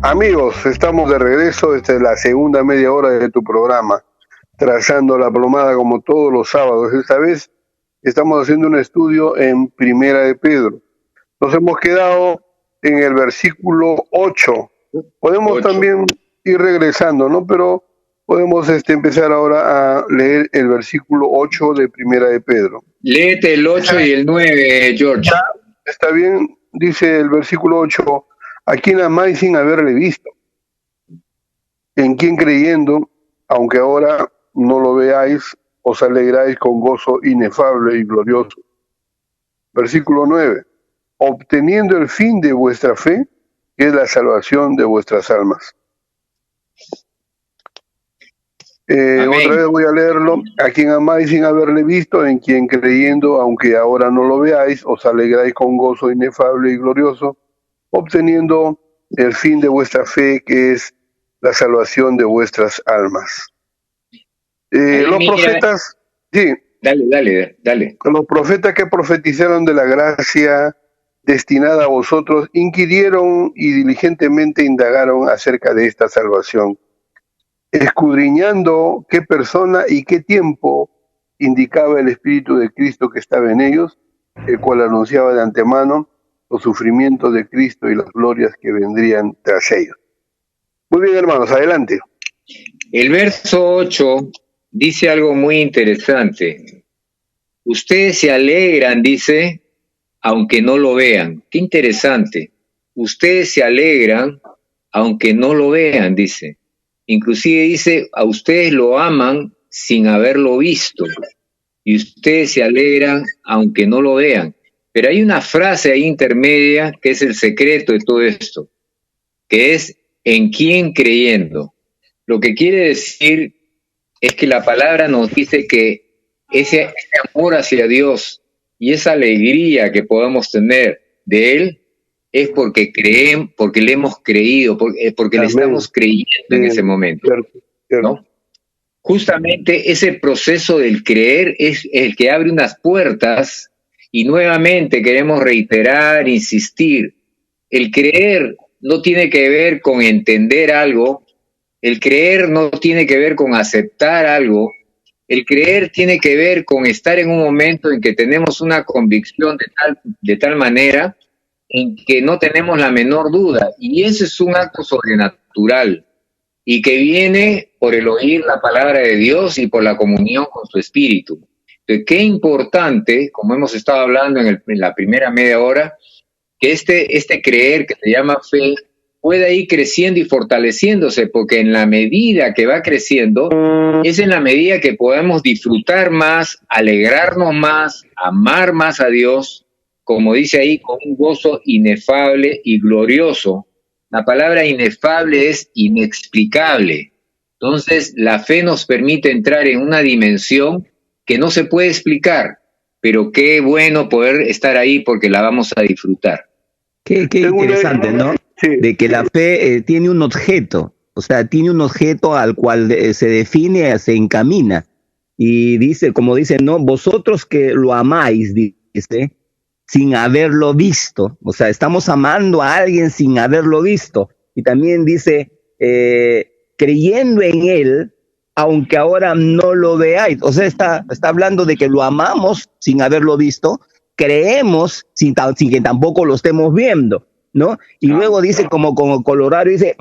Amigos, estamos de regreso. Esta es la segunda media hora de tu programa, Trazando la Plomada, como todos los sábados. Esta vez estamos haciendo un estudio en Primera de Pedro. Nos hemos quedado en el versículo 8. Podemos también ir regresando, ¿no? Pero podemos empezar ahora a leer el versículo 8 de Primera de Pedro. Léete el 8 y el 9, George. Está bien, dice el versículo 8. ¿A quién amáis sin haberle visto? En quien creyendo, aunque ahora no lo veáis, os alegráis con gozo inefable y glorioso. Versículo 9. Obteniendo el fin de vuestra fe, que es la salvación de vuestras almas. Otra vez voy a leerlo. A quien amáis sin haberle visto, en quien creyendo, aunque ahora no lo veáis, os alegráis con gozo inefable y glorioso, obteniendo el fin de vuestra fe, que es la salvación de vuestras almas. Los profetas, sí. Dale. Los profetas que profetizaron de la gracia destinada a vosotros, inquirieron y diligentemente indagaron acerca de esta salvación, escudriñando qué persona y qué tiempo indicaba el Espíritu de Cristo que estaba en ellos, el cual anunciaba de antemano los sufrimientos de Cristo y las glorias que vendrían tras ellos. Muy bien, hermanos, adelante. El verso 8 dice algo muy interesante. Ustedes se alegran, dice, aunque no lo vean. Qué interesante. Ustedes se alegran aunque no lo vean, dice. Inclusive dice, a ustedes lo aman sin haberlo visto. Y ustedes se alegran aunque no lo vean. Pero hay una frase ahí intermedia que es el secreto de todo esto, que es en quién creyendo. Lo que quiere decir es que la palabra nos dice que ese amor hacia Dios y esa alegría que podamos tener de Él es porque creemos, porque le hemos creído, porque le estamos creyendo en ese momento, ¿no? Justamente ese proceso del creer es el que abre unas puertas. Y nuevamente queremos reiterar, insistir, el creer no tiene que ver con entender algo, el creer no tiene que ver con aceptar algo, el creer tiene que ver con estar en un momento en que tenemos una convicción de tal manera en que no tenemos la menor duda, y ese es un acto sobrenatural, y que viene por el oír la palabra de Dios y por la comunión con su Espíritu. Qué importante, como hemos estado hablando en la primera media hora, que este creer que se llama fe pueda ir creciendo y fortaleciéndose, porque en la medida que va creciendo, es en la medida que podemos disfrutar más, alegrarnos más, amar más a Dios, como dice ahí, con un gozo inefable y glorioso. La palabra inefable es inexplicable. Entonces, la fe nos permite entrar en una dimensión que no se puede explicar, pero qué bueno poder estar ahí porque la vamos a disfrutar. Qué interesante, ¿no? Sí. De que la fe tiene un objeto, o sea, tiene un objeto al cual se define, se encamina. Y dice, como dice, no, vosotros que lo amáis, dice, sin haberlo visto. O sea, estamos amando a alguien sin haberlo visto. Y también dice, creyendo en él, aunque ahora no lo veáis. O sea, está hablando de que lo amamos sin haberlo visto, creemos sin que tampoco lo estemos viendo, ¿no? Y luego dice, como Colorado, dice,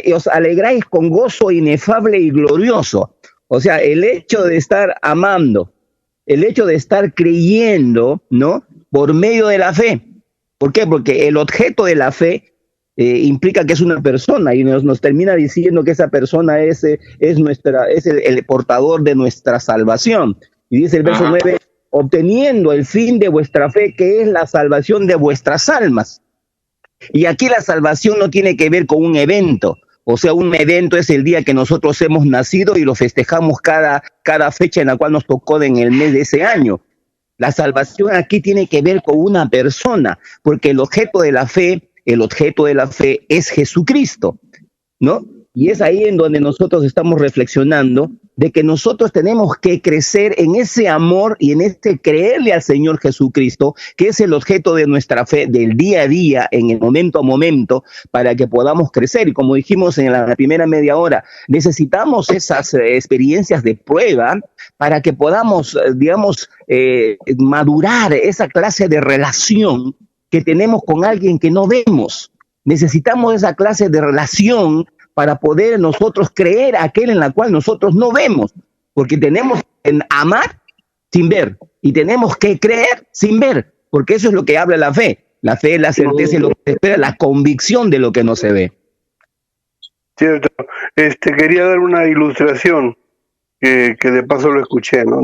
y os alegráis con gozo inefable y glorioso. O sea, el hecho de estar amando, el hecho de estar creyendo, ¿no? Por medio de la fe. ¿Por qué? Porque el objeto de la fe implica que es una persona y nos termina diciendo que esa persona es el portador de nuestra salvación. Y dice el verso 9, obteniendo el fin de vuestra fe, que es la salvación de vuestras almas. Y aquí la salvación no tiene que ver con un evento. O sea, un evento es el día que nosotros hemos nacido y lo festejamos cada fecha en la cual nos tocó en el mes de ese año. La salvación aquí tiene que ver con una persona, porque el objeto de la fe es Jesucristo, ¿no? Y es ahí en donde nosotros estamos reflexionando de que nosotros tenemos que crecer en ese amor y en este creerle al Señor Jesucristo, que es el objeto de nuestra fe del día a día, en el momento a momento, para que podamos crecer. Y como dijimos en la primera media hora, necesitamos esas experiencias de prueba para que podamos, madurar esa clase de relación que tenemos con alguien que no vemos. Necesitamos esa clase de relación para poder nosotros creer aquel en la cual nosotros no vemos, porque tenemos que amar sin ver y tenemos que creer sin ver, porque eso es lo que habla la fe. La fe es la certeza de lo que se espera, la convicción de lo que no se ve. Cierto. Quería dar una ilustración que de paso lo escuché, ¿no?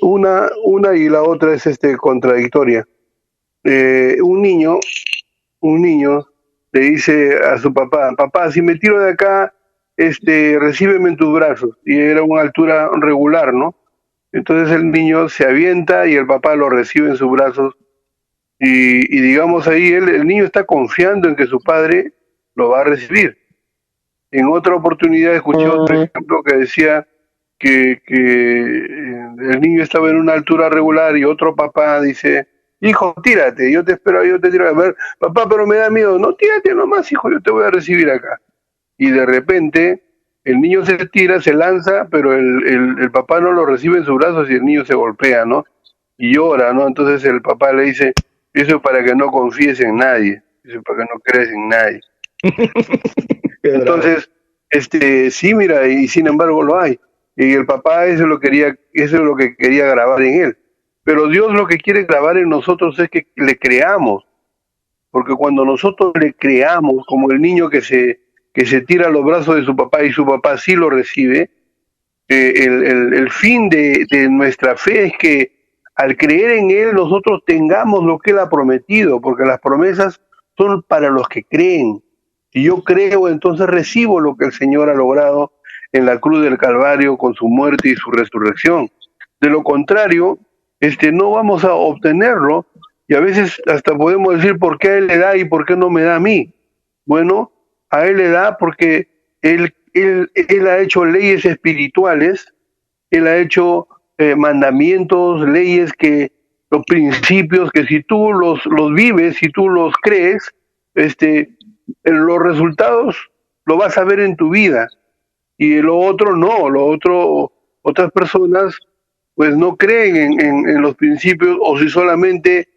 Una y la otra es contradictoria. Un niño le dice a su papá, papá, si me tiro de acá, recíbeme en tus brazos. Y era una altura regular, ¿no? Entonces el niño se avienta y el papá lo recibe en sus brazos. Y digamos ahí, el niño está confiando en que su padre lo va a recibir. En otra oportunidad escuché otro ejemplo que decía que el niño estaba en una altura regular y otro papá dice, hijo, tírate, yo te espero, yo te tiro. A ver, papá, pero me da miedo. No, tírate nomás, hijo, yo te voy a recibir acá. Y de repente el niño se tira, se lanza, pero el papá no lo recibe en sus brazos y el niño se golpea, ¿no? Y llora, ¿no? Entonces el papá le dice, eso es para que no confíes en nadie, eso es para que no crees en nadie. Entonces, sí, mira, y sin embargo lo hay. Y el papá eso es lo que quería grabar en él. Pero Dios lo que quiere grabar en nosotros es que le creamos. Porque cuando nosotros le creamos, como el niño que se tira a los brazos de su papá y su papá sí lo recibe, el fin de nuestra fe es que al creer en Él nosotros tengamos lo que Él ha prometido, porque las promesas son para los que creen. Si yo creo, entonces recibo lo que el Señor ha logrado en la cruz del Calvario con su muerte y su resurrección. De lo contrario, no vamos a obtenerlo y a veces hasta podemos decir por qué a Él le da y por qué no me da a mí. Bueno, a Él le da porque Él ha hecho leyes espirituales, Él ha hecho mandamientos, leyes, los principios que si tú los vives, si tú los crees, los resultados lo vas a ver en tu vida. Y lo otro no, otras personas pues no creen en los principios, o si solamente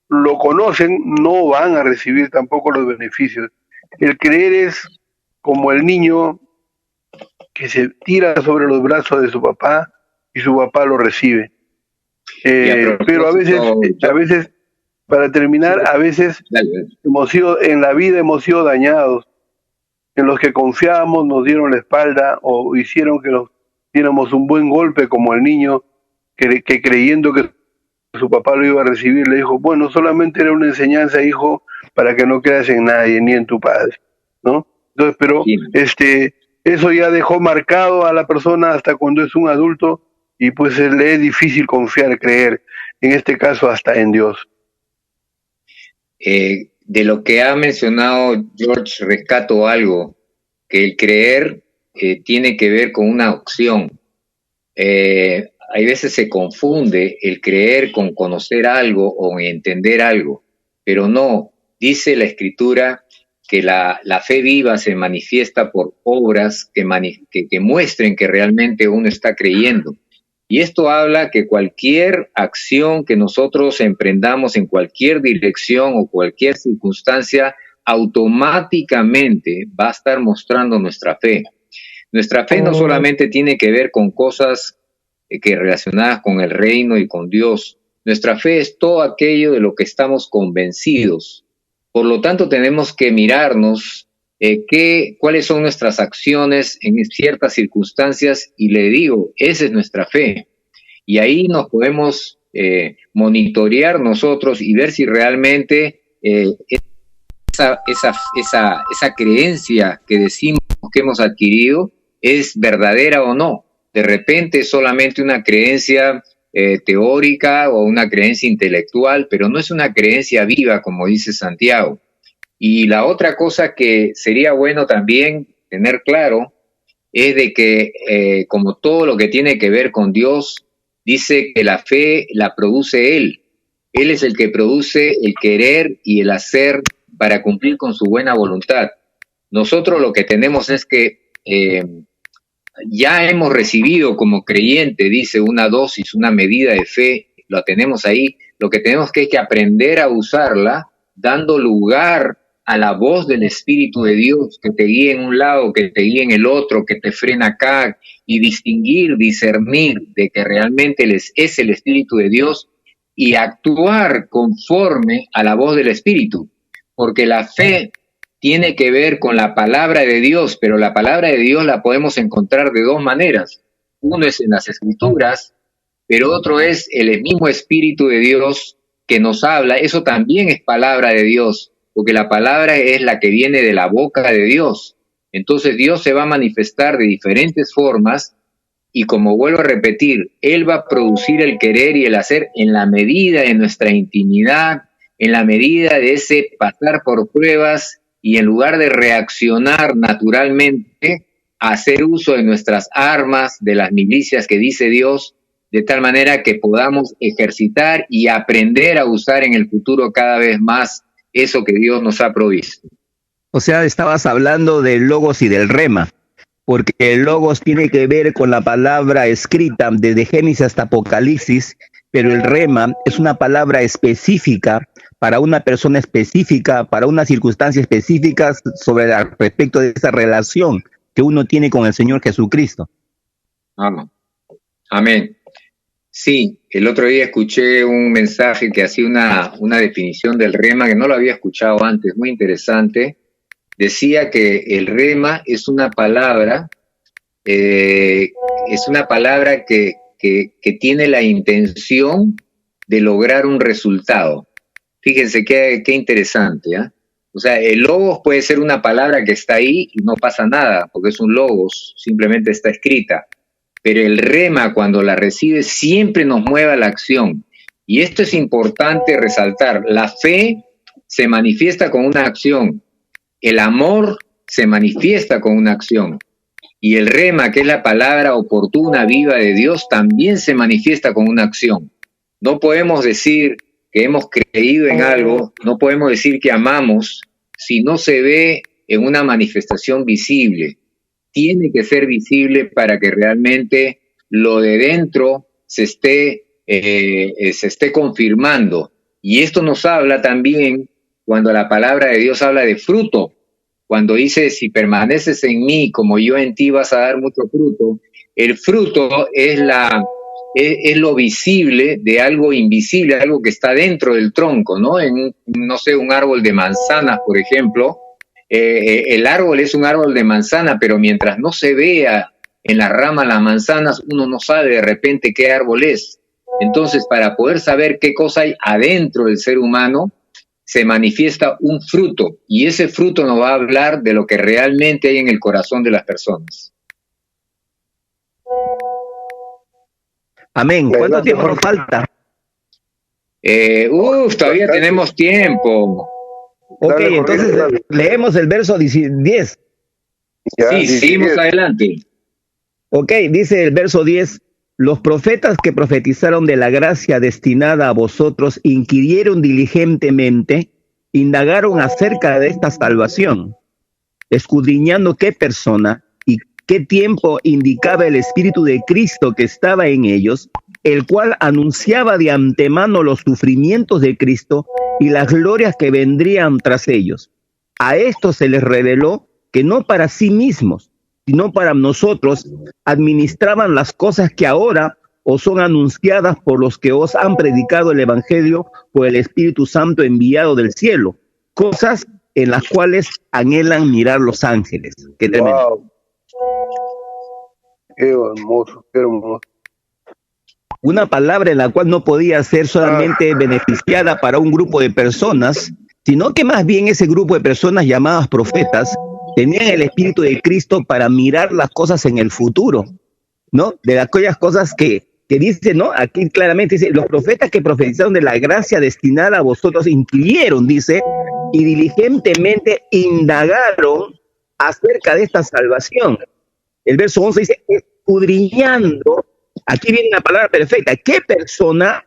lo conocen, no van a recibir tampoco los beneficios. El creer es como el niño que se tira sobre los brazos de su papá y su papá lo recibe. Pero a veces, para terminar, a veces en la vida hemos sido dañados. En los que confiábamos nos dieron la espalda o hicieron que nos diéramos un buen golpe, como el niño que creyendo que su papá lo iba a recibir, le dijo, bueno, solamente era una enseñanza, hijo, para que no creas en nadie, ni en tu padre, ¿no? Entonces, pero eso ya dejó marcado a la persona hasta cuando es un adulto y pues le es difícil confiar, creer, en este caso hasta en Dios. De lo que ha mencionado George, rescato algo, que el creer tiene que ver con una opción. Hay veces se confunde el creer con conocer algo o entender algo, pero no, dice la Escritura que la fe viva se manifiesta por obras que muestren que realmente uno está creyendo. Y esto habla que cualquier acción que nosotros emprendamos en cualquier dirección o cualquier circunstancia, automáticamente va a estar mostrando nuestra fe. Nuestra fe no solamente tiene que ver con cosas relacionadas con el reino y con Dios. Nuestra fe es todo aquello de lo que estamos convencidos. Por lo tanto, tenemos que mirarnos cuáles son nuestras acciones en ciertas circunstancias, y le digo, esa es nuestra fe. Y ahí nos podemos monitorear nosotros y ver si realmente esa creencia que decimos que hemos adquirido es verdadera o no. De repente es solamente una creencia teórica o una creencia intelectual, pero no es una creencia viva, como dice Santiago. Y la otra cosa que sería bueno también tener claro es de que, como todo lo que tiene que ver con Dios, dice que la fe la produce Él. Él es el que produce el querer y el hacer para cumplir con su buena voluntad. Nosotros lo que tenemos es que ya hemos recibido como creyente, dice, una dosis, una medida de fe, lo tenemos ahí. Lo que tenemos que es que aprender a usarla, dando lugar a la voz del Espíritu de Dios, que te guíe en un lado, que te guíe en el otro, que te frena acá, y distinguir, discernir de que realmente es el Espíritu de Dios, y actuar conforme a la voz del Espíritu, porque la fe tiene que ver con la palabra de Dios, pero la palabra de Dios la podemos encontrar de dos maneras. Uno es en las Escrituras, pero otro es el mismo Espíritu de Dios que nos habla. Eso también es palabra de Dios, porque la palabra es la que viene de la boca de Dios. Entonces Dios se va a manifestar de diferentes formas, y como vuelvo a repetir, Él va a producir el querer y el hacer en la medida de nuestra intimidad, en la medida de ese pasar por pruebas, y en lugar de reaccionar naturalmente, hacer uso de nuestras armas, de las milicias que dice Dios, de tal manera que podamos ejercitar y aprender a usar en el futuro cada vez más eso que Dios nos ha provisto. O sea, estabas hablando del logos y del rema, porque el logos tiene que ver con la palabra escrita desde Génesis hasta Apocalipsis, pero el rema es una palabra específica para una persona específica, para una circunstancia específica respecto de esa relación que uno tiene con el Señor Jesucristo. Amén. Sí, el otro día escuché un mensaje que hacía una definición del rema que no lo había escuchado antes, muy interesante. Decía que el rema es una palabra que tiene la intención de lograr un resultado. Fíjense qué interesante, ¿eh? O sea, el logos puede ser una palabra que está ahí y no pasa nada, porque es un logos, simplemente está escrita. Pero el rema, cuando la recibe, siempre nos mueve a la acción. Y esto es importante resaltar. La fe se manifiesta con una acción. El amor se manifiesta con una acción. Y el rema, que es la palabra oportuna, viva de Dios, también se manifiesta con una acción. No podemos decir que hemos creído en algo, no podemos decir que amamos si no se ve en una manifestación visible. Tiene que ser visible para que realmente lo de dentro se esté confirmando. Y esto nos habla también cuando la palabra de Dios habla de fruto. Cuando dice, si permaneces en mí como yo en ti, vas a dar mucho fruto. El fruto es lo visible de algo invisible, algo que está dentro del tronco, ¿no? No sé, un árbol de manzanas, por ejemplo. El árbol es un árbol de manzana, pero mientras no se vea en la rama las manzanas, uno no sabe de repente qué árbol es. Entonces, para poder saber qué cosa hay adentro del ser humano, se manifiesta un fruto, y ese fruto nos va a hablar de lo que realmente hay en el corazón de las personas. Amén. ¿Cuánto tiempo nos falta? Todavía tenemos tiempo. Ok, entonces leemos el verso 10. Sí, seguimos adelante. Ok, dice el verso 10. Los profetas que profetizaron de la gracia destinada a vosotros inquirieron diligentemente, indagaron acerca de esta salvación, escudriñando qué persona y qué tiempo indicaba el Espíritu de Cristo que estaba en ellos, el cual anunciaba de antemano los sufrimientos de Cristo y las glorias que vendrían tras ellos. A esto se les reveló que no para sí mismos, sino para nosotros, administraban las cosas que ahora os son anunciadas por los que os han predicado el Evangelio por el Espíritu Santo enviado del cielo, cosas en las cuales anhelan mirar los ángeles. ¡Qué tremendo! Wow. Qué hermoso, qué hermoso. Una palabra en la cual no podía ser solamente beneficiada para un grupo de personas, sino que más bien ese grupo de personas llamadas profetas tenían el Espíritu de Cristo para mirar las cosas en el futuro, ¿no? De aquellas cosas que dice, ¿no? Aquí claramente dice, los profetas que profetizaron de la gracia destinada a vosotros inquirieron, dice, y diligentemente indagaron acerca de esta salvación. El verso 11 dice, escudriñando, aquí viene la palabra perfecta, ¿qué persona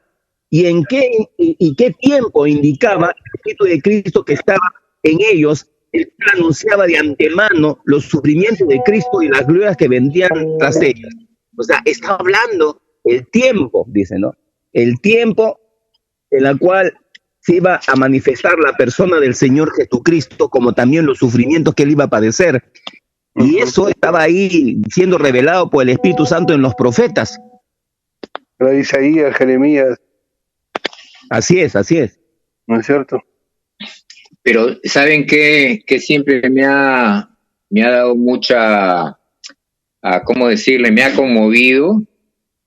y en qué tiempo indicaba el Espíritu de Cristo que estaba en ellos, el cual anunciaba de antemano los sufrimientos de Cristo y las glorias que vendrían tras ellos? O sea, está hablando el tiempo, dice, ¿no? El tiempo en el cual se iba a manifestar la persona del Señor Jesucristo, como también los sufrimientos que él iba a padecer. Y eso estaba ahí siendo revelado por el Espíritu Santo en los profetas. La Isaías, Jeremías. Así es, así es. ¿No es cierto? Pero ¿saben qué? Que siempre me ha dado mucha, ¿cómo decirle? Me ha conmovido,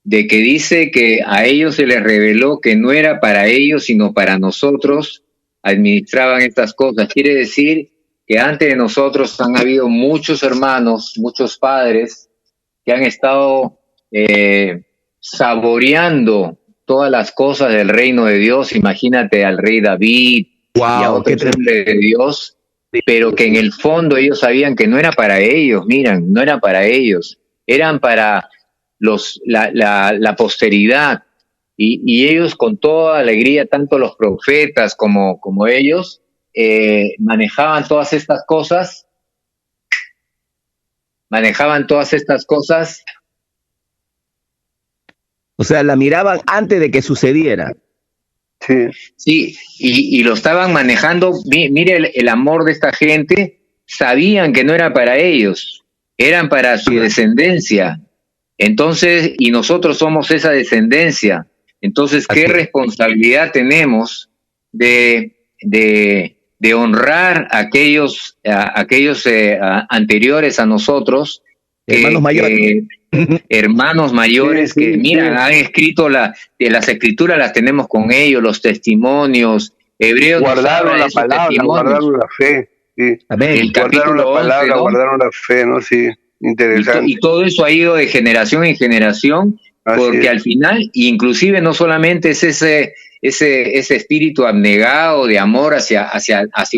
de que dice que a ellos se les reveló que no era para ellos, sino para nosotros, administraban estas cosas. Quiere decir que antes de nosotros han habido muchos hermanos, muchos padres, que han estado saboreando todas las cosas del reino de Dios. Imagínate al rey David, wow, y a otros hombres de Dios, pero que en el fondo ellos sabían que no era para ellos. Miran, no era para ellos, eran para la posteridad, y ellos con toda alegría, tanto los profetas como ellos, manejaban todas estas cosas, o sea, la miraban antes de que sucediera. Sí, y lo estaban manejando. Mire el amor de esta gente. Sabían que no era para ellos, eran para su descendencia. Entonces, y nosotros somos esa descendencia. Entonces, ¿qué responsabilidad tenemos de honrar a aquellos anteriores a nosotros? Hermanos mayores. Hermanos mayores que, han escrito las escrituras, las tenemos con ellos, los testimonios. Hebreos guardaron la palabra, guardaron la fe. Sí. El guardaron la palabra, 11, ¿no? Guardaron la fe, ¿no? Sí, interesante. Y todo eso ha ido de generación en generación, porque al final, inclusive no solamente es ese espíritu abnegado de amor hacia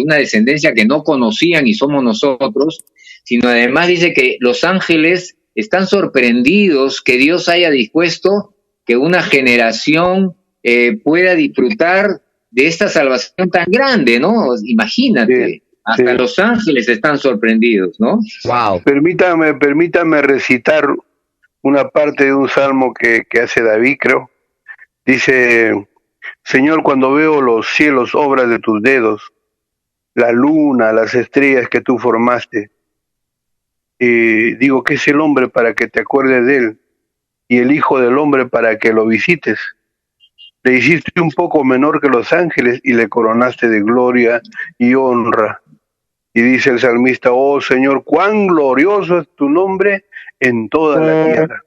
una descendencia que no conocían y somos nosotros, sino además dice que los ángeles están sorprendidos que Dios haya dispuesto que una generación pueda disfrutar de esta salvación tan grande, ¿no? Imagínate, hasta los ángeles están sorprendidos, ¿no? Wow. Permítame recitar una parte de un salmo que hace David, creo. Dice: Señor, cuando veo los cielos, obras de tus dedos, la luna, las estrellas que tú formaste, y digo, ¿qué es el hombre para que te acuerdes de él? Y el hijo del hombre para que lo visites. Le hiciste un poco menor que los ángeles y le coronaste de gloria y honra. Y dice el salmista: oh Señor, cuán glorioso es tu nombre en toda la tierra.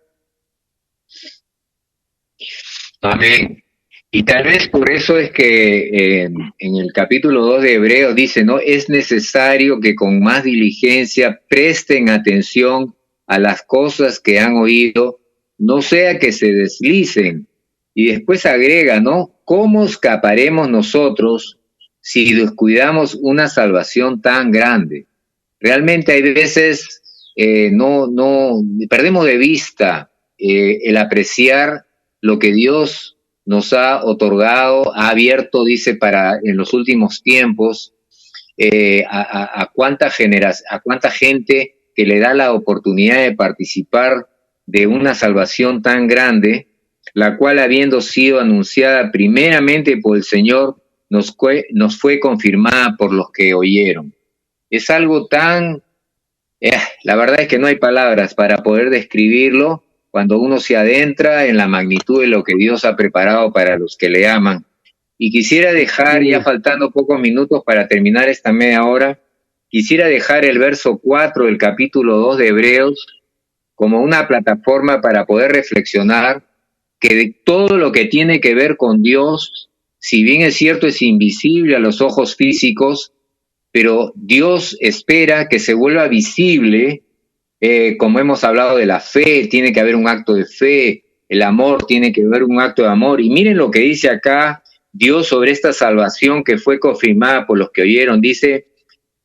Amén. Y tal vez por eso es que en el capítulo 2 de Hebreos dice, ¿no? Es necesario que con más diligencia presten atención a las cosas que han oído, no sea que se deslicen. Y después agrega, ¿no? ¿Cómo escaparemos nosotros si descuidamos una salvación tan grande? Realmente hay veces no perdemos de vista el apreciar lo que Dios nos ha otorgado, ha abierto, dice, en los últimos tiempos, a cuánta gente que le da la oportunidad de participar de una salvación tan grande, la cual, habiendo sido anunciada primeramente por el Señor, nos fue confirmada por los que oyeron. Es algo tan... la verdad es que no hay palabras para poder describirlo, cuando uno se adentra en la magnitud de lo que Dios ha preparado para los que le aman. Y quisiera dejar, ya faltando pocos minutos para terminar esta media hora, quisiera dejar el verso 4 del capítulo 2 de Hebreos como una plataforma para poder reflexionar que de todo lo que tiene que ver con Dios, si bien es cierto es invisible a los ojos físicos, pero Dios espera que se vuelva visible. Como hemos hablado de la fe, tiene que haber un acto de fe, el amor tiene que haber un acto de amor. Y miren lo que dice acá dio sobre esta salvación que fue confirmada por los que oyeron. Dice,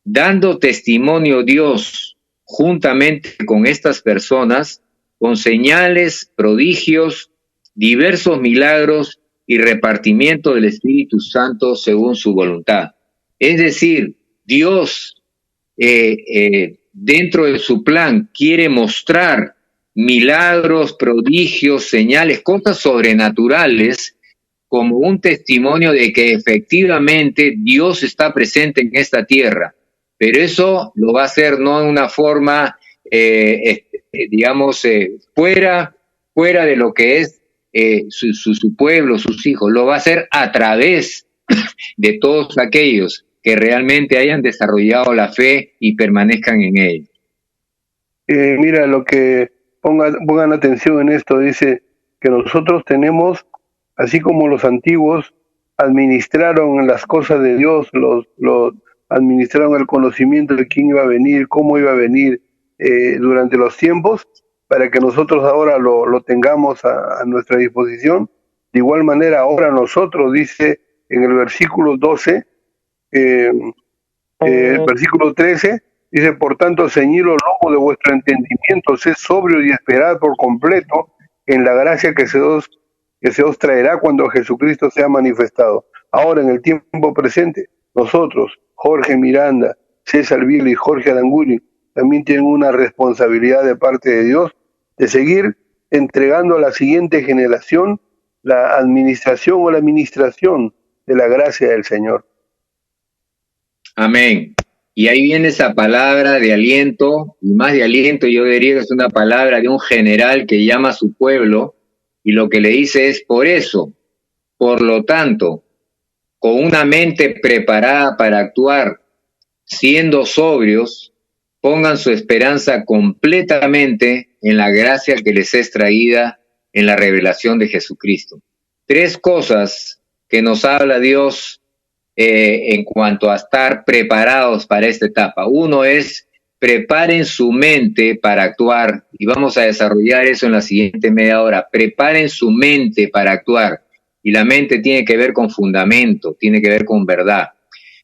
dando testimonio Dios juntamente con estas personas, con señales, prodigios, diversos milagros y repartimiento del Espíritu Santo según su voluntad. Es decir, Dios, dentro de su plan, quiere mostrar milagros, prodigios, señales, cosas sobrenaturales, como un testimonio de que efectivamente Dios está presente en esta tierra. Pero eso lo va a hacer no en una forma, fuera de lo que es su pueblo, sus hijos. Lo va a hacer a través de todos aquellos que realmente hayan desarrollado la fe y permanezcan en ella. Mira, lo que pongan atención en esto, dice que nosotros tenemos, así como los antiguos administraron las cosas de Dios, los administraron el conocimiento de quién iba a venir, cómo iba a venir durante los tiempos, para que nosotros ahora lo tengamos a nuestra disposición. De igual manera, ahora nosotros, dice en el versículo 12, versículo 13, dice, por tanto, ceñid los lomos de vuestro entendimiento, sed sobrio y esperad por completo en la gracia que se os traerá cuando Jesucristo sea manifestado. Ahora, en el tiempo presente, nosotros, Jorge Miranda, César Vila y Jorge Aranguri, también tienen una responsabilidad de parte de Dios de seguir entregando a la siguiente generación la administración o la administración de la gracia del Señor. Amén. Y ahí viene esa palabra de aliento, y más de aliento yo diría que es una palabra de un general que llama a su pueblo, y lo que le dice es, por eso, por lo tanto, con una mente preparada para actuar, siendo sobrios, pongan su esperanza completamente en la gracia que les es traída en la revelación de Jesucristo. 3 cosas que nos habla Dios en cuanto a estar preparados para esta etapa. Uno es, preparen su mente para actuar, y vamos a desarrollar eso en la siguiente media hora. Preparen su mente para actuar, y la mente tiene que ver con fundamento, tiene que ver con verdad.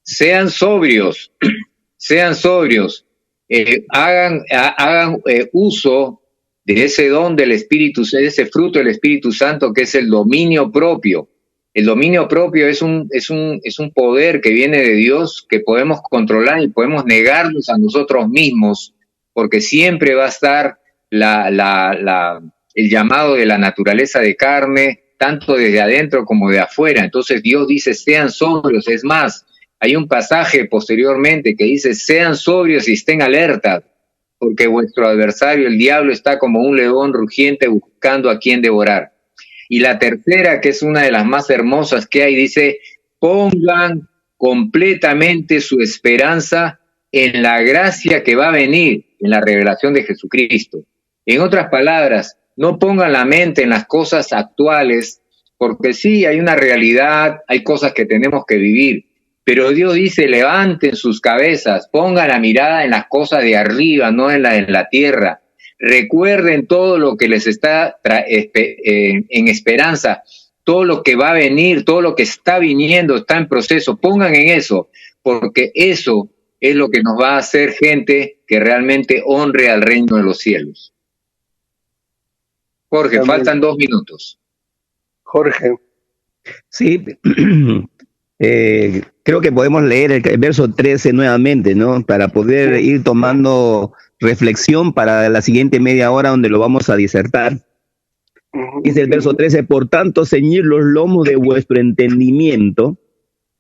Sean sobrios, sean sobrios, hagan uso de ese don del Espíritu, de ese fruto del Espíritu Santo que es el dominio propio. El dominio propio es un poder que viene de Dios, que podemos controlar y podemos negarnos a nosotros mismos, porque siempre va a estar el llamado de la naturaleza de carne, tanto desde adentro como de afuera. Entonces Dios dice, sean sobrios. Es más, hay un pasaje posteriormente que dice, sean sobrios y estén alertas, porque vuestro adversario, el diablo, está como un león rugiente buscando a quien devorar. Y la tercera, que es una de las más hermosas que hay, dice, pongan completamente su esperanza en la gracia que va a venir, en la revelación de Jesucristo. En otras palabras, no pongan la mente en las cosas actuales, porque sí, hay una realidad, hay cosas que tenemos que vivir, pero Dios dice, levanten sus cabezas, pongan la mirada en las cosas de arriba, no en la tierra. Recuerden todo lo que les está en esperanza, todo lo que va a venir, todo lo que está viniendo, está en proceso. Pongan en eso, porque eso es lo que nos va a hacer gente que realmente honre al reino de los cielos. Jorge, amén. Faltan 2 minutos. Jorge. Sí, creo que podemos leer el verso 13 nuevamente, ¿no? Para poder ir tomando reflexión para la siguiente media hora donde lo vamos a disertar. Dice el verso 13, por tanto, ceñid los lomos de vuestro entendimiento,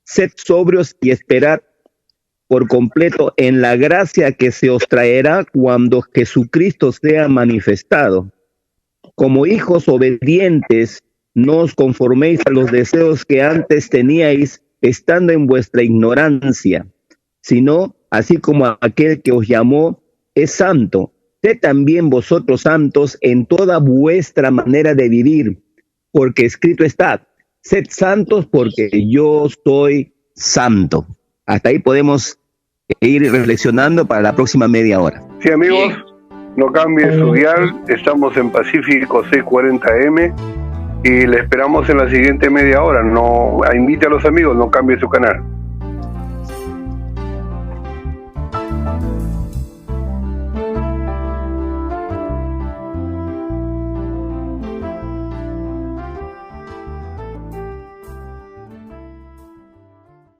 sed sobrios y esperad por completo en la gracia que se os traerá cuando Jesucristo sea manifestado. Como hijos obedientes, no os conforméis a los deseos que antes teníais estando en vuestra ignorancia, sino, así como aquel que os llamó es santo, sed también vosotros santos en toda vuestra manera de vivir, porque escrito está, sed santos porque yo soy santo. Hasta ahí podemos ir reflexionando para la próxima media hora. Sí, amigos, no cambie su dial, estamos en Pacífico 640M, y le esperamos en la siguiente media hora. No, invite a los amigos, no cambie su canal.